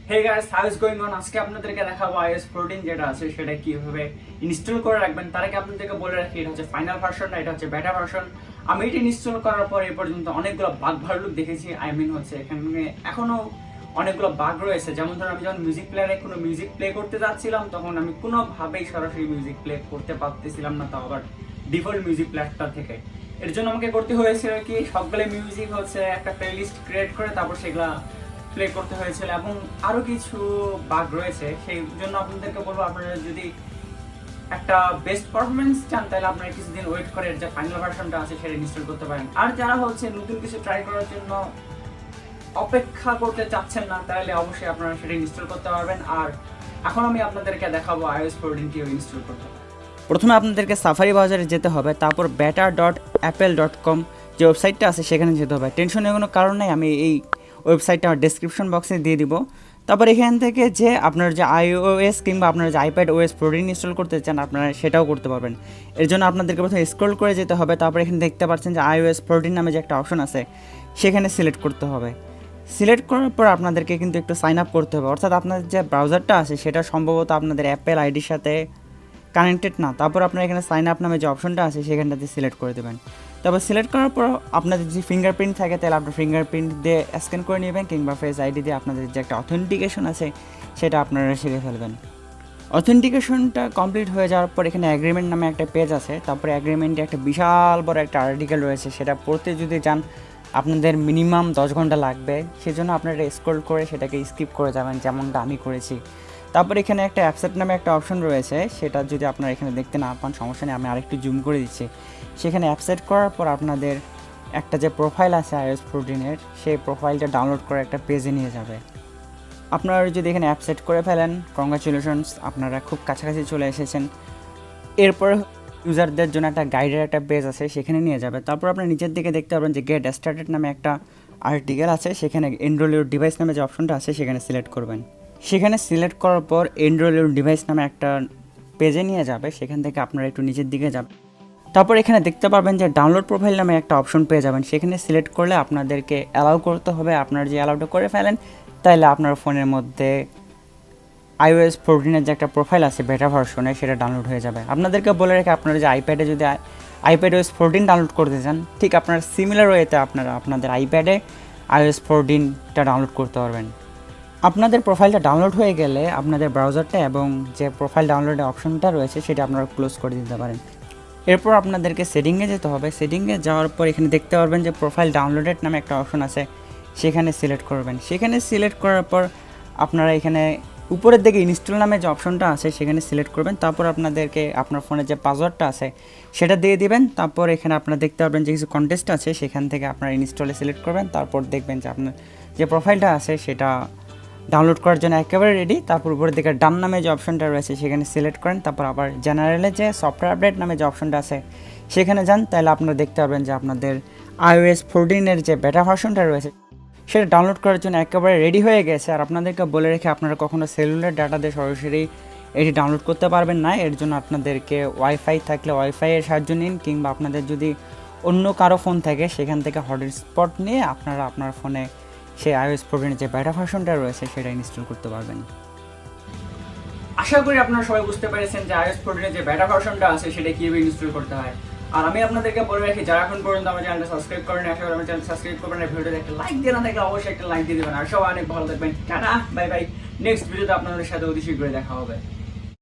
Hey guys, how is going on? আজকে আপনাদেরকে দেখাবো iOS 14 যেটা আছে সেটা কিভাবে ইনস্টল করে রাখবেন। তার আগে আপনাদেরকে বলে রাখি এটা হচ্ছে ফাইনাল ভার্সন না, এটা হচ্ছে বেটা ভার্সন। আমি এটা ইনস্টল করার পর এই পর্যন্ত অনেকগুলো বাগ ভাল্লুক দেখেছি। হচ্ছে এখানে এখনো অনেকগুলো বাগ রয়েছে। যেমন ধরুন আমি যখন মিউজিক প্লেয়ারে কোনো মিউজিক প্লে করতে যাচ্ছিলাম তখন আমি কোনোভাবেই সরাসরি মিউজিক প্লে করতে পারতেছিলাম না, তাও আবার ডিফল্ট মিউজিক প্লেয়ারটা থেকে। এর জন্য আমাকে করতে হয়েছিল কি, সবগুলো মিউজিক হচ্ছে একটা প্লেলিস্ট ক্রিয়েট করে তারপর সেগুলা প্লে করতে হয়েছিল এবং আরো কিছু বাগ রয়েছে। সেই জন্য আপনাদেরকে বলবো, আপনারা যদি একটা বেস্ট পারফরমেন্স চান তাহলে আপনারা কিছুদিন ওয়েট করে যে ফাইনাল ভার্সনটা আছে সেটা ইনস্টল করতে পারেন। আর যারা হচ্ছে নতুন কিছু ট্রাই করার জন্য অপেক্ষা করতে চাচ্ছেন না তাহলে অবশ্যই আপনারা সেটা ইনস্টল করতে পারবেন। আর এখন আমি আপনাদেরকে দেখাবো iOS 14 টিও ইনস্টল করতে পারেন। প্রথমে আপনাদেরকে সাফারি ব্রাউজারে যেতে হবে, তারপর beta.apple.com যে ওয়েবসাইটটা আছে সেখানে যেতে হবে। টেনশনের কোনো কারণ নেই, আমি এই ওয়েবসাইটটা আমার ডেসক্রিপশন বক্সে দিয়ে দিব। তারপর এখান থেকে যে আপনার যে iOS কিংবা আপনার যে iPadOS 14 ইনস্টল করতে চান আপনারা সেটাও করতে পারবেন। এর জন্য আপনাদেরকে প্রথমে স্ক্রল করে যেতে হবে, তারপর এখানে দেখতে পাচ্ছেন যে iOS 14 নামে যে একটা অপশন আছে সেখানে সিলেক্ট করতে হবে। সিলেক্ট করার পর আপনাদেরকে কিন্তু একটু সাইন আপ করতে হবে, অর্থাৎ আপনাদের যে ব্রাউজারটা আছে সেটা সম্ভবত আপনাদের অ্যাপেল আইডির সাথে কানেক্টেড না। তারপর আপনার এখানে সাইন আপ নামে যে অপশনটা আছে সেখানটাতে সিলেক্ট করে দেবেন। তারপর সিলেক্ট করার পর আপনাদের যে ফিঙ্গারপ্রিন্ট থাকে তাহলে আপনার ফিঙ্গারপ্রিন্ট দিয়ে স্ক্যান করে নেবেন, কিংবা ফেস আইডি দিয়ে আপনাদের যে একটা অথেন্টিকেশন আছে সেটা আপনারা শিখে ফেলবেন। অথেন্টিকেশনটা কমপ্লিট হয়ে যাওয়ার পর এখানে অ্যাগ্রিমেন্ট নামে একটা পেজ আছে। তারপরে অ্যাগ্রিমেন্টে একটা বিশাল বড় একটা আর্টিকেল রয়েছে, সেটা পড়তে যদি চান আপনাদের মিনিমাম 10 ঘন্টা লাগবে। সেজন্য আপনারা স্ক্রল করে সেটাকে স্কিপ করে যাবেন, যেমনটা আমি করেছি। তারপর এখানে একটা অ্যাপসেট নামে একটা অপশন রয়েছে, সেটা যদি আপনারা এখানে দেখতে না পান সমস্যা নেই, আমি আরেকটু জুম করে দিচ্ছি। সেখানে অ্যাপসেট করার পর আপনাদের একটা যে প্রোফাইল আছে iOS 14-এর সেই প্রোফাইলটা ডাউনলোড করে একটা পেজে নিয়ে যাবে। আপনারা যদি এখানে অ্যাপসেট করে ফেলেন, কংগ্রাচুলেশনস, আপনারা খুব কাছাকাছি চলে এসেছেন। এরপর ইউজারদের জন্য একটা গাইডের একটা পেজ আছে সেখানে নিয়ে যাবে। তারপর আপনার নিচের দিকে দেখতে পাবেন যে গেট স্টার্টেড নামে একটা আর্টিকেল আছে, সেখানে এনরোল ইউর ডিভাইস নামে যে অপশনটা আছে সেখানে সিলেক্ট করবেন। সেখানে সিলেক্ট করার পর এনরোল ইউর ডিভাইস নামে একটা পেজে নিয়ে যাবে, সেখান থেকে আপনারা একটু নিচের দিকে যাবেন। তারপর এখানে দেখতে পারবেন যে ডাউনলোড প্রোফাইল নামে একটা অপশন পেয়ে যাবেন, সেখানে সিলেক্ট করলে আপনাদেরকে অ্যালাউ করতে হবে। আপনারা যে অ্যালাউটা করে ফেলেন তাহলে আপনার ফোনের মধ্যে iOS 14-এর যে একটা প্রোফাইল আছে বেটা ভার্সনে সেটা ডাউনলোড হয়ে যাবে। আপনাদেরকে বলে রেখে আপনারা যে আইপ্যাডে যদি iPadOS 14 ডাউনলোড করতে চান, ঠিক আপনার সিমিলার ওয়েতে আপনারা আপনাদের আইপ্যাডে iOS 14টা ডাউনলোড করতে পারবেন। আপনাদের প্রোফাইলটা ডাউনলোড হয়ে গেলে আপনাদের ব্রাউজারটা এবং যে প্রোফাইল ডাউনলোডের অপশনটা রয়েছে সেটা আপনারা ক্লোজ করে দিতে পারেন। এরপর আপনাদেরকে সেটিংয়ে যেতে হবে। সেটিংয়ে যাওয়ার পর এখানে দেখতে পারবেন যে প্রোফাইল ডাউনলোডেড নামে একটা অপশন আছে, সেখানে সিলেক্ট করবেন। সেখানে সিলেক্ট করার পর আপনারা এখানে উপরের দিকে ইনস্টল নামে যে অপশনটা আছে সেখানে সিলেক্ট করবেন। তারপর আপনাদেরকে আপনার ফোনের যে পাসওয়ার্ডটা আছে সেটা দিয়ে দিবেন। তারপর এখানে আপনারা দেখতে পারবেন যে কিছু কন্টেস্ট আছে, সেখান থেকে আপনারা ইনস্টলে সিলেক্ট করবেন। তারপর দেখবেন যে আপনার যে প্রোফাইলটা আছে সেটা ডাউনলোড করার জন্য একেবারে রেডি। তারপর উপরের দিকে ডান নামে যে অপশনটা রয়েছে সেখানে সিলেক্ট করেন। তারপর আবার জেনারেলে যে সফটওয়্যার আপডেট নামে যে অপশনটা আছে সেখানে যান, তাহলে আপনারা দেখতে পারবেন যে আপনাদের iOS 14-এর যে বেটা ভার্সনটা রয়েছে সেটা ডাউনলোড করার জন্য একেবারে রেডি হয়ে গেছে। আর আপনাদেরকে বলে রেখে আপনারা কখনো সেলুলার ডাটা দিয়ে সরাসরি এটি ডাউনলোড করতে পারবেন না। এর জন্য আপনাদেরকে ওয়াইফাই থাকলে ওয়াইফাইয়ের সাহায্য নিন, কিংবা আপনাদের যদি অন্য কারো ফোন থাকে সেখান থেকে হটস্পট নিয়ে আপনারা আপনার ফোনে সেই iOS 14-এর যে বেটা ভার্সনটা রয়েছে সেটা ইনস্টল করতে পারবেন। আশা করি আপনারা সবাই বুঝতে পেরেছেন যে iOS 14-এর যে বেটা ভার্সনটা আছে সেটা কিভাবে ইনস্টল করতে হয়। আর আমি আপনাদেরকে বলে রাখি, যারা এখন পর্যন্ত আমার চ্যানেলটা সাবস্ক্রাইব করেন, আশা করি আমার চ্যানেল সাবস্ক্রাইব করবেন, আর ভিডিওতে একটা লাইক দিয়ে না থাকলে অবশ্যই একটা লাইক দিয়ে দেবেন। আর সবাই অনেক ভালো থাকবেন। Tata, bye bye. নেক্সট ভিডিওতে আপনাদের সাথে অতি শীঘ্রই দেখা হবে।